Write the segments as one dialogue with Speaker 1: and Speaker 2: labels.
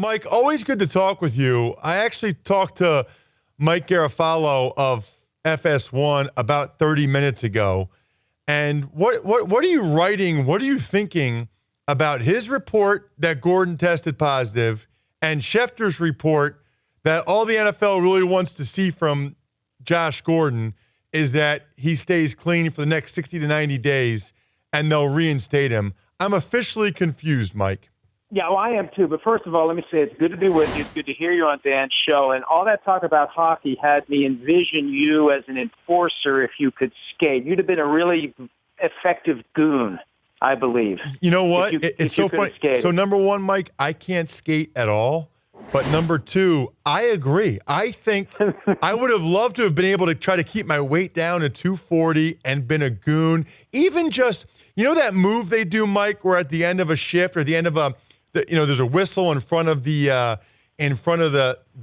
Speaker 1: Mike, always good to talk with you. I actually talked to Mike Garofalo of FS1 about 30 minutes ago. And what are you writing? What are you thinking about his report that Gordon tested positive and Schefter's report that all the NFL really wants to see from Josh Gordon is that he stays clean for the next 60 to 90 days and they'll reinstate him? I'm officially confused, Mike.
Speaker 2: Yeah, well, I am too. But first of all, let me say it's good to be with you. It's good to hear you on Dan's show. And all that talk about hockey had me envision you as an enforcer if you could skate. You'd have been a really effective goon, I believe.
Speaker 1: You know what? It's so funny. So number one, Mike, I can't skate at all. But number two, I agree. I think I would have loved to have been able to try to keep my weight down to 240 and been a goon. Even just, that move they do, Mike, where at the end of a shift or at the end of there's a whistle in front of the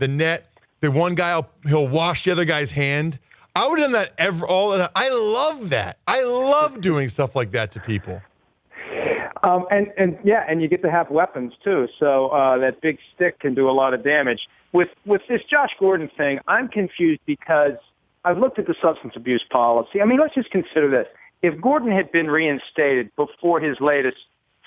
Speaker 1: net. The one guy, he'll wash the other guy's hand. I would have done that all the time. I love that. I love doing stuff like that to people.
Speaker 2: And you get to have weapons too. So that big stick can do a lot of damage. With this Josh Gordon thing, I'm confused because I've looked at the substance abuse policy. I mean, let's just consider this. If Gordon had been reinstated before his latest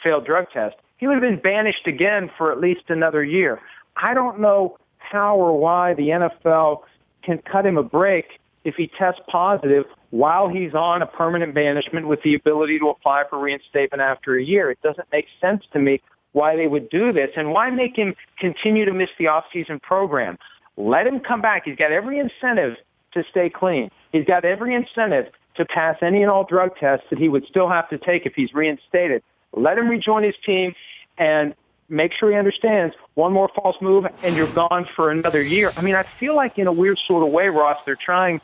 Speaker 2: failed drug test, he would have been banished again for at least another year. I don't know how or why the NFL can cut him a break if he tests positive while he's on a permanent banishment with the ability to apply for reinstatement after a year. It doesn't make sense to me why they would do this. And why make him continue to miss the off-season program? Let him come back. He's got every incentive to stay clean. He's got every incentive to pass any and all drug tests that he would still have to take if he's reinstated. Let him rejoin his team and make sure he understands one more false move and you're gone for another year. I mean, I feel like in a weird sort of way, Ross, they're trying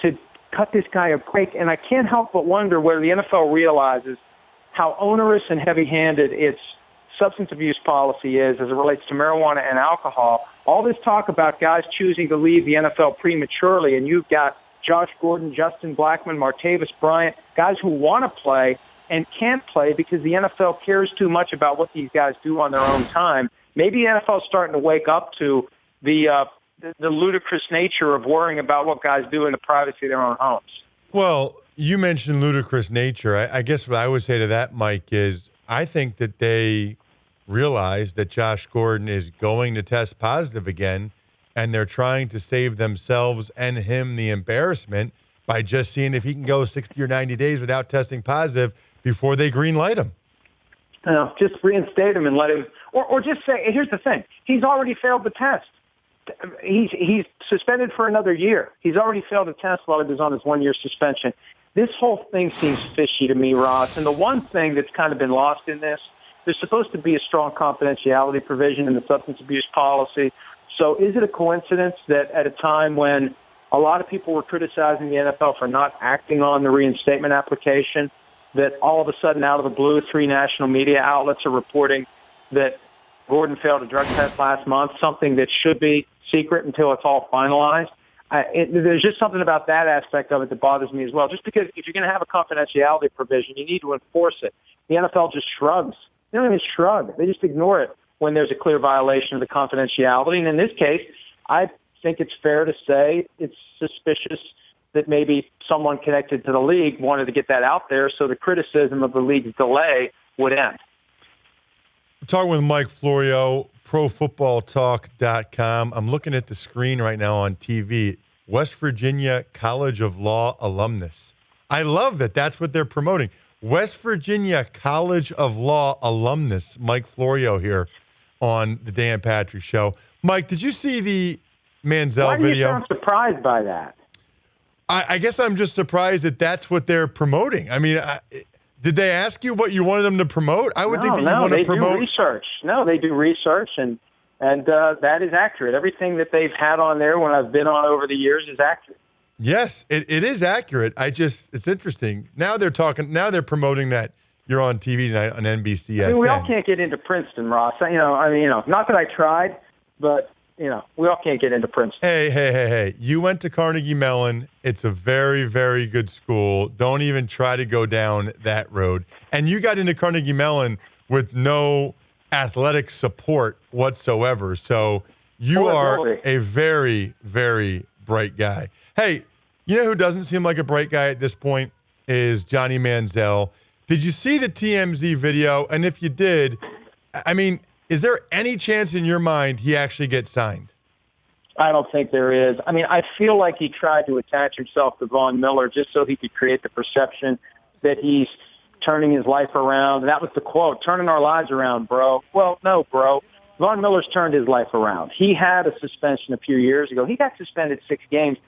Speaker 2: to cut this guy a break, and I can't help but wonder whether the NFL realizes how onerous and heavy-handed its substance abuse policy is as it relates to marijuana and alcohol. All this talk about guys choosing to leave the NFL prematurely, and you've got Josh Gordon, Justin Blackmon, Martavis Bryant, guys who want to play and can't play because the NFL cares too much about what these guys do on their own time. Maybe the NFL is starting to wake up to the ludicrous nature of worrying about what guys do in the privacy of their own homes.
Speaker 1: Well, you mentioned ludicrous nature. I guess what I would say to that, Mike, is I think that they realize that Josh Gordon is going to test positive again, and they're trying to save themselves and him the embarrassment by just seeing if he can go 60 or 90 days without testing positive before they green light him.
Speaker 2: Just reinstate him and let him, or just say, here's the thing, he's already failed the test. He's suspended for another year. He's already failed the test while he was on his 1-year suspension. This whole thing seems fishy to me, Ross. And the one thing that's kind of been lost in this, there's supposed to be a strong confidentiality provision in the substance abuse policy. So is it a coincidence that at a time when a lot of people were criticizing the NFL for not acting on the reinstatement application, that all of a sudden out of the blue, 3 national media outlets are reporting that Gordon failed a drug test last month, something that should be secret until it's all finalized? There's just something about that aspect of it that bothers me as well. Just because if you're going to have a confidentiality provision, you need to enforce it. The NFL just shrugs. They don't even shrug. They just ignore it when there's a clear violation of the confidentiality. And in this case, I think it's fair to say it's suspicious that maybe someone connected to the league wanted to get that out there so the criticism of the league's delay would end.
Speaker 1: We're talking with Mike Florio, ProFootballTalk.com. I'm looking at the screen right now on TV. West Virginia College of Law alumnus. I love that that's what they're promoting. West Virginia College of Law alumnus, Mike Florio here on the Dan Patrick Show. Mike, did you see the Manziel video? Why do you
Speaker 2: sound surprised by that?
Speaker 1: I guess I'm just surprised that that's what they're promoting. I mean, did they ask you what you wanted them to promote? I would think that you want to promote.
Speaker 2: No, they do research. No, they do research, and that is accurate. Everything that they've had on there when I've been on over the years is accurate.
Speaker 1: Yes, it is accurate. It's interesting. Now they're promoting that you're on TV tonight on NBCSN.
Speaker 2: I mean, we all can't get into Princeton, Ross. Not that I tried, but we all can't get into Princeton.
Speaker 1: Hey. You went to Carnegie Mellon. It's a very, very good school. Don't even try to go down that road. And you got into Carnegie Mellon with no athletic support whatsoever. So you
Speaker 2: Boy,
Speaker 1: are
Speaker 2: boy.
Speaker 1: a very, very bright guy. Hey, you know who doesn't seem like a bright guy at this point is Johnny Manziel. Did you see the TMZ video? And if you did, I mean, is there any chance in your mind he actually gets signed?
Speaker 2: I don't think there is. I mean, I feel like he tried to attach himself to Von Miller just so he could create the perception that he's turning his life around. That was the quote, turning our lives around, bro. Well, no, bro. Von Miller's turned his life around. He had a suspension a few years ago. He got suspended 6 games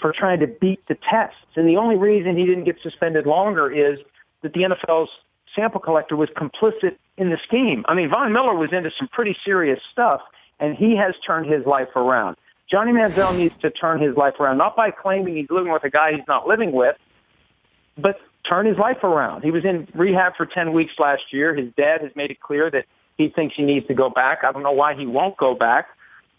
Speaker 2: for trying to beat the tests. And the only reason he didn't get suspended longer is that the NFL's sample collector was complicit in the scheme. I mean, Von Miller was into some pretty serious stuff, and he has turned his life around. Johnny Manziel needs to turn his life around, not by claiming he's living with a guy he's not living with, but turn his life around. He was in rehab for 10 weeks last year. His dad has made it clear that he thinks he needs to go back. I don't know why he won't go back,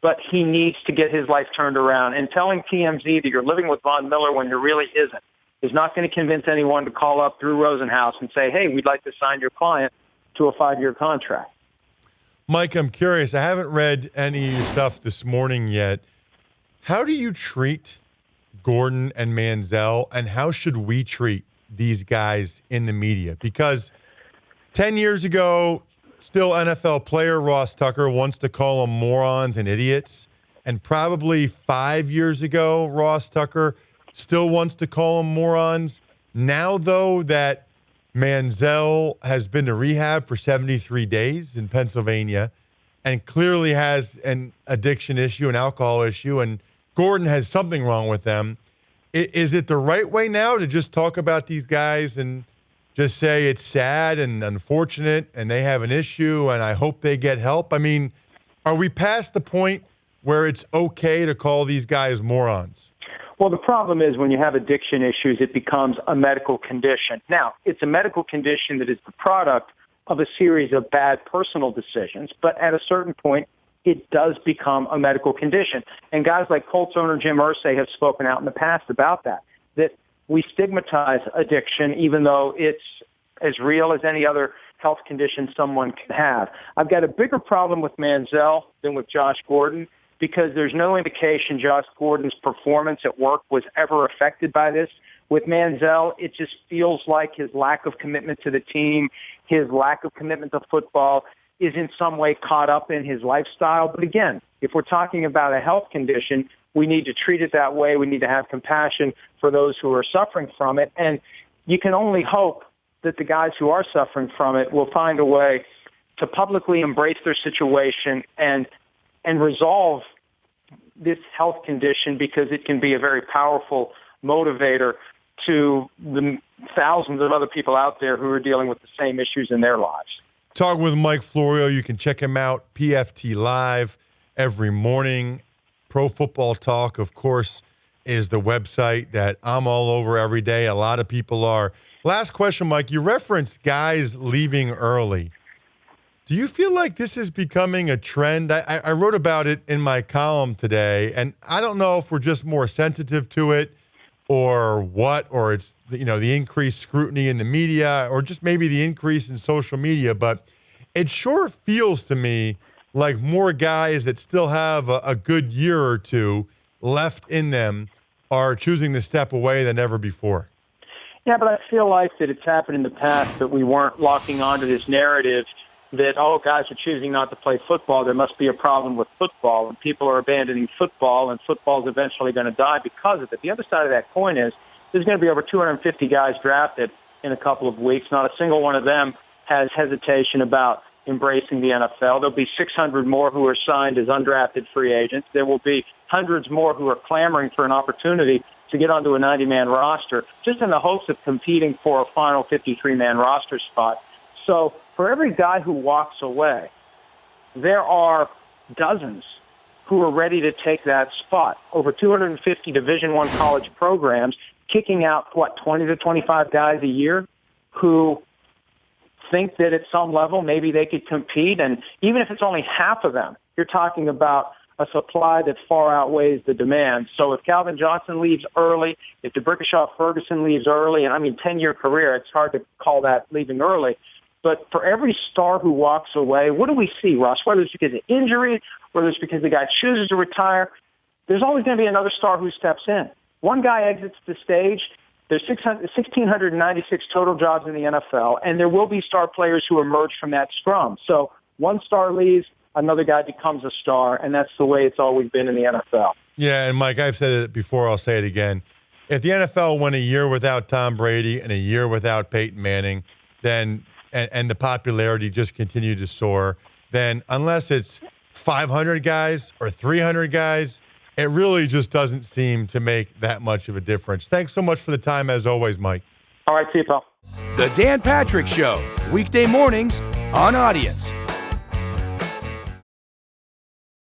Speaker 2: but he needs to get his life turned around. And telling TMZ that you're living with Von Miller when you really isn't is not going to convince anyone to call up Drew Rosenhaus and say, hey, we'd like to sign your client to a 5-year contract.
Speaker 1: Mike, I'm curious. I haven't read any of your stuff this morning yet. How do you treat Gordon and Manziel, and how should we treat these guys in the media? Because 10 years ago, still NFL player Ross Tucker wants to call them morons and idiots. And probably 5 years ago, Ross Tucker still wants to call them morons. Now, though, that Manziel has been to rehab for 73 days in Pennsylvania and clearly has an addiction issue, an alcohol issue, and Gordon has something wrong with them. Is it the right way now to just talk about these guys and just say it's sad and unfortunate and they have an issue and I hope they get help? I mean, are we past the point where it's okay to call these guys morons?
Speaker 2: Well, the problem is when you have addiction issues, it becomes a medical condition. Now, it's a medical condition that is the product of a series of bad personal decisions, but at a certain point, it does become a medical condition. And guys like Colts owner Jim Irsay have spoken out in the past about that we stigmatize addiction even though it's as real as any other health condition someone can have. I've got a bigger problem with Manziel than with Josh Gordon because there's no indication Josh Gordon's performance at work was ever affected by this. With Manziel, it just feels like his lack of commitment to the team, his lack of commitment to football is in some way caught up in his lifestyle. But again, if we're talking about a health condition, we need to treat it that way. We need to have compassion for those who are suffering from it. And you can only hope that the guys who are suffering from it will find a way to publicly embrace their situation and resolve this health condition because it can be a very powerful motivator to the thousands of other people out there who are dealing with the same issues in their lives.
Speaker 1: Talk with Mike Florio. You can check him out, PFT Live, every morning. Pro Football Talk, of course, is the website that I'm all over every day. A lot of people are. Last question, Mike. You referenced guys leaving early. Do you feel like this is becoming a trend? I wrote about it in my column today, and I don't know if we're just more sensitive to it or what, or it's, the increased scrutiny in the media or just maybe the increase in social media, but it sure feels to me like more guys that still have a good year or two left in them are choosing to step away than ever before.
Speaker 2: Yeah, but I feel like that it's happened in the past that we weren't locking onto this narrative that, guys are choosing not to play football. There must be a problem with football, and people are abandoning football, and football is eventually going to die because of it. The other side of that coin is there's going to be over 250 guys drafted in a couple of weeks. Not a single one of them has hesitation about embracing the NFL. There'll be 600 more who are signed as undrafted free agents. There will be hundreds more who are clamoring for an opportunity to get onto a 90-man roster, just in the hopes of competing for a final 53-man roster spot. So for every guy who walks away, there are dozens who are ready to take that spot. Over 250 Division I college programs kicking out, 20 to 25 guys a year who think that at some level maybe they could compete. And even if it's only half of them, you're talking about a supply that far outweighs the demand. So if Calvin Johnson leaves early, if DeBrickashaw Ferguson leaves early, and 10-year career, it's hard to call that leaving early. But for every star who walks away, what do we see, Russ? Whether it's because of injury, whether it's because the guy chooses to retire, there's always going to be another star who steps in. One guy exits the stage. There's 1,696 total jobs in the NFL, and there will be star players who emerge from that scrum. So one star leaves, another guy becomes a star, and that's the way it's always been in the NFL.
Speaker 1: Yeah, and Mike, I've said it before, I'll say it again. If the NFL went a year without Tom Brady and a year without Peyton Manning, then and the popularity just continued to soar, then unless it's 500 guys or 300 guys, it really just doesn't seem to make that much of a difference. Thanks so much for the time, as always, Mike.
Speaker 2: All right, see you, pal.
Speaker 3: The Dan Patrick Show, weekday mornings on Audience.